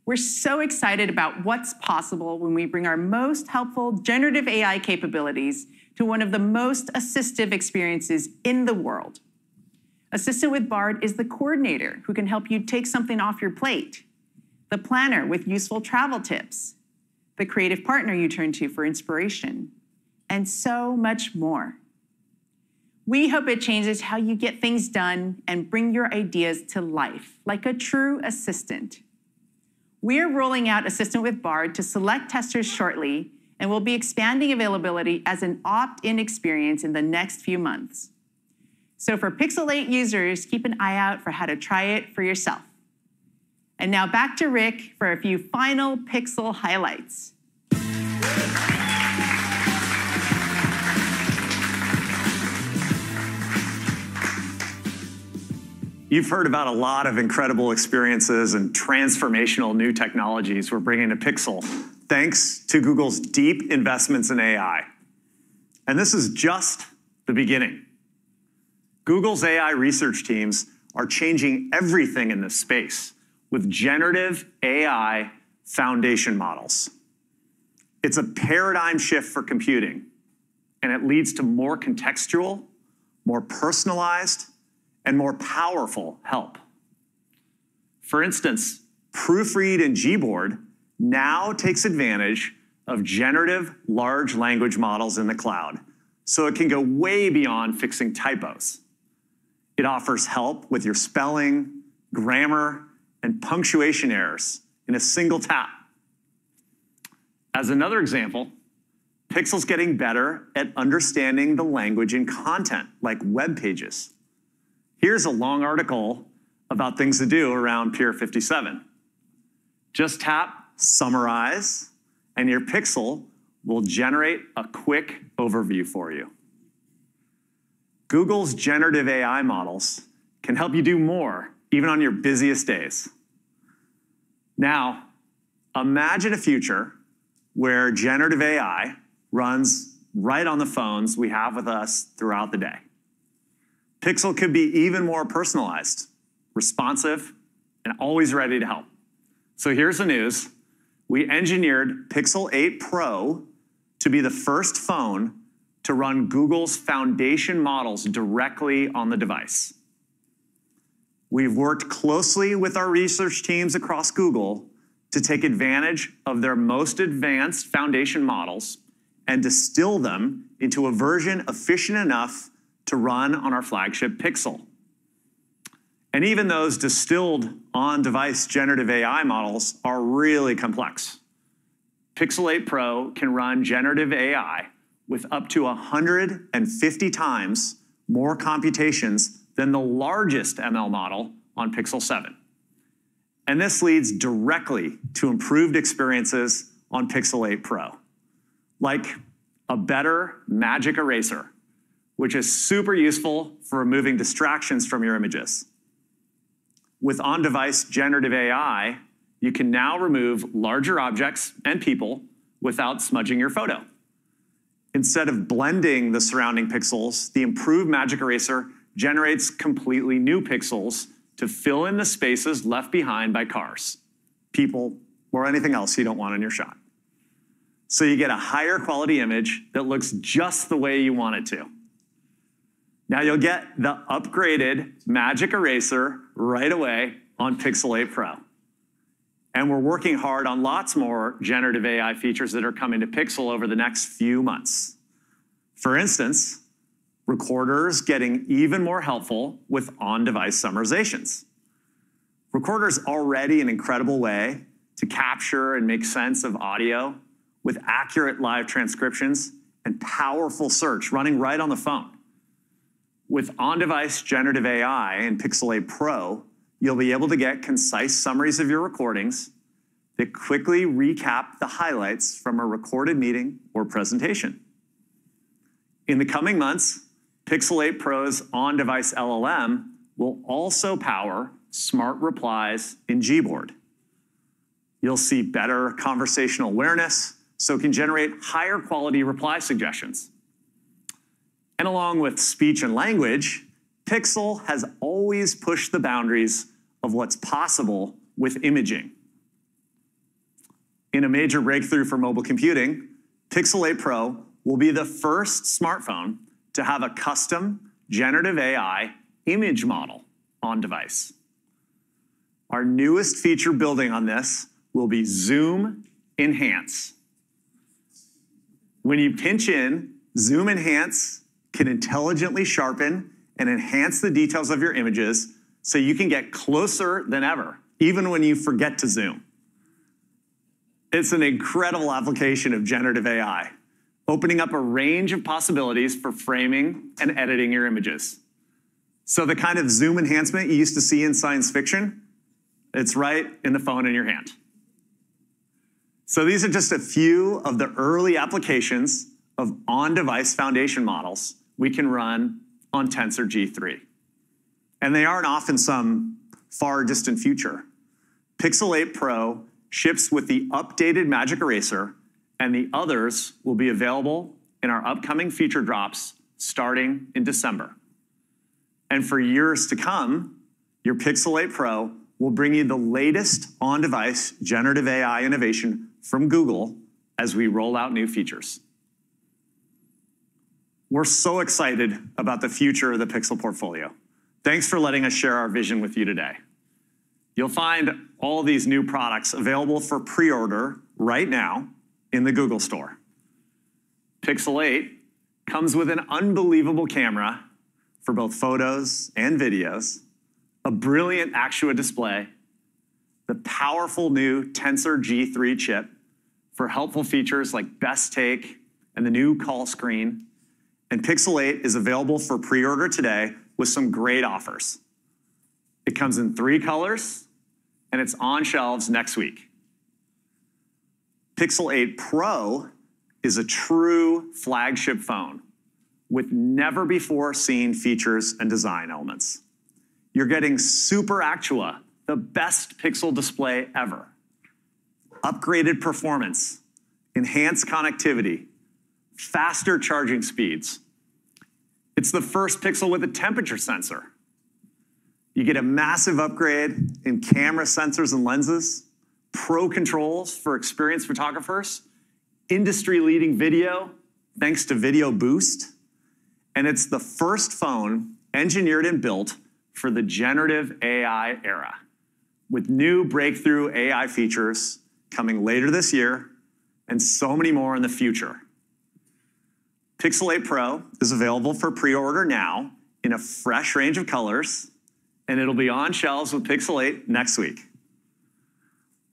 We're so excited about what's possible when we bring our most helpful generative AI capabilities to one of the most assistive experiences in the world. Assistant with Bard is the coordinator who can help you take something off your plate, the planner with useful travel tips, the creative partner you turn to for inspiration, and so much more. We hope it changes how you get things done and bring your ideas to life, like a true assistant. We're rolling out Assistant with Bard to select testers shortly, and we'll be expanding availability as an opt-in experience in the next few months. So for Pixel 8 users, keep an eye out for how to try it for yourself. And now back to Rick for a few final Pixel highlights. You've heard about a lot of incredible experiences and transformational new technologies we're bringing to Pixel, thanks to Google's deep investments in AI. And this is just the beginning. Google's AI research teams are changing everything in this space with generative AI foundation models. It's a paradigm shift for computing, and it leads to more contextual, more personalized, and more powerful help. For instance, Proofread in Gboard now takes advantage of generative large language models in the cloud, so it can go way beyond fixing typos. It offers help with your spelling, grammar, and punctuation errors in a single tap. As another example, Pixel's getting better at understanding the language in content, like web pages. Here's a long article about things to do around Pier 57. Just tap Summarize, and your Pixel will generate a quick overview for you. Google's generative AI models can help you do more, even on your busiest days. Now, imagine a future where generative AI runs right on the phones we have with us throughout the day. Pixel could be even more personalized, responsive, and always ready to help. So here's the news. We engineered Pixel 8 Pro to be the first phone to run Google's foundation models directly on the device. We've worked closely with our research teams across Google to take advantage of their most advanced foundation models and distill them into a version efficient enough to run on our flagship Pixel. And even those distilled on-device generative AI models are really complex. Pixel 8 Pro can run generative AI with up to 150 times more computations than the largest ML model on Pixel 7. And this leads directly to improved experiences on Pixel 8 Pro, like a better magic eraser, which is super useful for removing distractions from your images. With on-device generative AI, you can now remove larger objects and people without smudging your photo. Instead of blending the surrounding pixels, the improved magic eraser generates completely new pixels to fill in the spaces left behind by cars, people, or anything else you don't want in your shot. So you get a higher quality image that looks just the way you want it to. Now you'll get the upgraded magic eraser right away on Pixel 8 Pro. And we're working hard on lots more generative AI features that are coming to Pixel over the next few months. For instance, Recorder's getting even more helpful with on-device summarizations. Recorder's already an incredible way to capture and make sense of audio with accurate live transcriptions and powerful search running right on the phone. With on-device generative AI in Pixel 8 Pro, you'll be able to get concise summaries of your recordings that quickly recap the highlights from a recorded meeting or presentation. In the coming months, Pixel 8 Pro's on-device LLM will also power smart replies in Gboard. You'll see better conversational awareness, so it can generate higher quality reply suggestions. And along with speech and language, Pixel has always pushed the boundaries of what's possible with imaging. In a major breakthrough for mobile computing, Pixel 8 Pro will be the first smartphone to have a custom generative AI image model on device. Our newest feature building on this will be Zoom Enhance. When you pinch in, Zoom Enhance can intelligently sharpen and enhance the details of your images so you can get closer than ever, even when you forget to zoom. It's an incredible application of generative AI, opening up a range of possibilities for framing and editing your images. So the kind of zoom enhancement you used to see in science fiction, it's right in the phone in your hand. So these are just a few of the early applications of on-device foundation models we can run on Tensor G3. And they aren't off in some far distant future. Pixel 8 Pro ships with the updated Magic Eraser, and the others will be available in our upcoming feature drops starting in December. And for years to come, your Pixel 8 Pro will bring you the latest on-device generative AI innovation from Google as we roll out new features. We're so excited about the future of the Pixel portfolio. Thanks for letting us share our vision with you today. You'll find all these new products available for pre-order right now in the Google Store. Pixel 8 comes with an unbelievable camera for both photos and videos, a brilliant Actua display, the powerful new Tensor G3 chip for helpful features like Best Take and the new call screen. And Pixel 8 is available for pre-order today with some great offers. It comes in 3 colors, and it's on shelves next week. Pixel 8 Pro is a true flagship phone with never-before-seen features and design elements. You're getting Super Actua, the best Pixel display ever. Upgraded performance, enhanced connectivity, faster charging speeds. It's the first Pixel with a temperature sensor. You get a massive upgrade in camera sensors and lenses, pro controls for experienced photographers, industry-leading video, thanks to Video Boost, and it's the first phone engineered and built for the generative AI era, with new breakthrough AI features coming later this year and so many more in the future. Pixel 8 Pro is available for pre-order now in a fresh range of colors, and it'll be on shelves with Pixel 8 next week.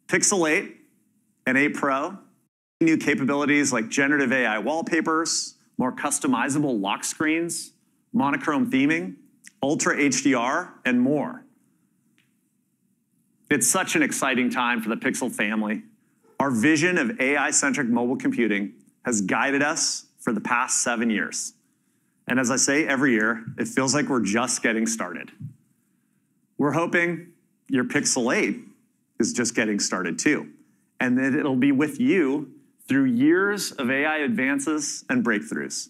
Pixel 8 and 8 Pro, new capabilities like generative AI wallpapers, more customizable lock screens, monochrome theming, Ultra HDR, and more. It's such an exciting time for the Pixel family. Our vision of AI-centric mobile computing has guided us for the past 7 years. And as I say every year, it feels like we're just getting started. We're hoping your Pixel 8 is just getting started too, and that it'll be with you through years of AI advances and breakthroughs.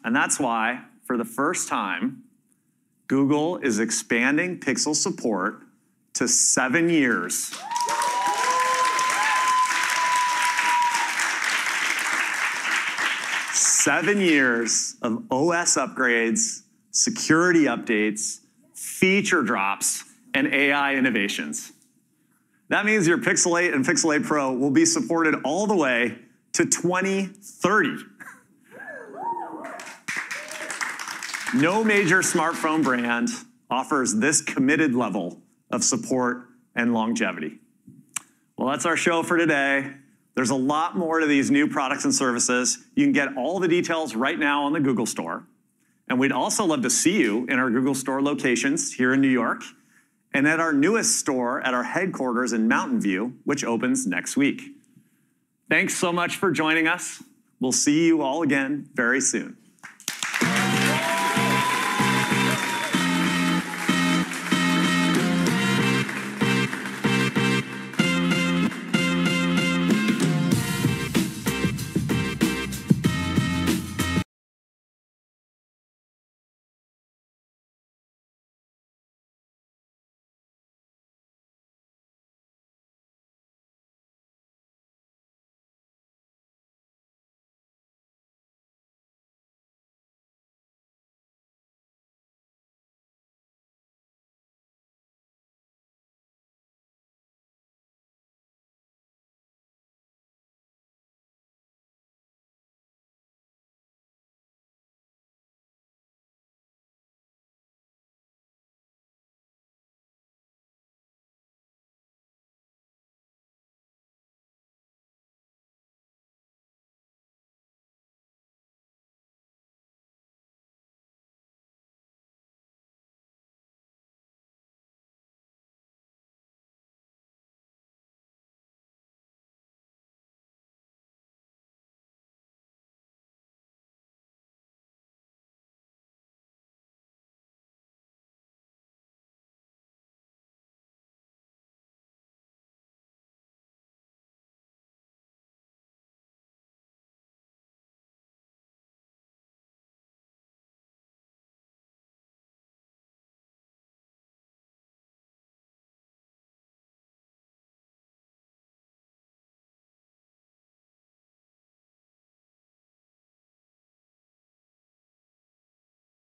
And that's why, for the first time, Google is expanding Pixel support to 7 years. Seven years of OS upgrades, security updates, feature drops, and AI innovations. That means your Pixel 8 and Pixel 8 Pro will be supported all the way to 2030. No major smartphone brand offers this committed level of support and longevity. Well, that's our show for today. There's a lot more to these new products and services. You can get all the details right now on the Google Store. And we'd also love to see you in our Google Store locations here in New York and at our newest store at our headquarters in Mountain View, which opens next week. Thanks so much for joining us. We'll see you all again very soon.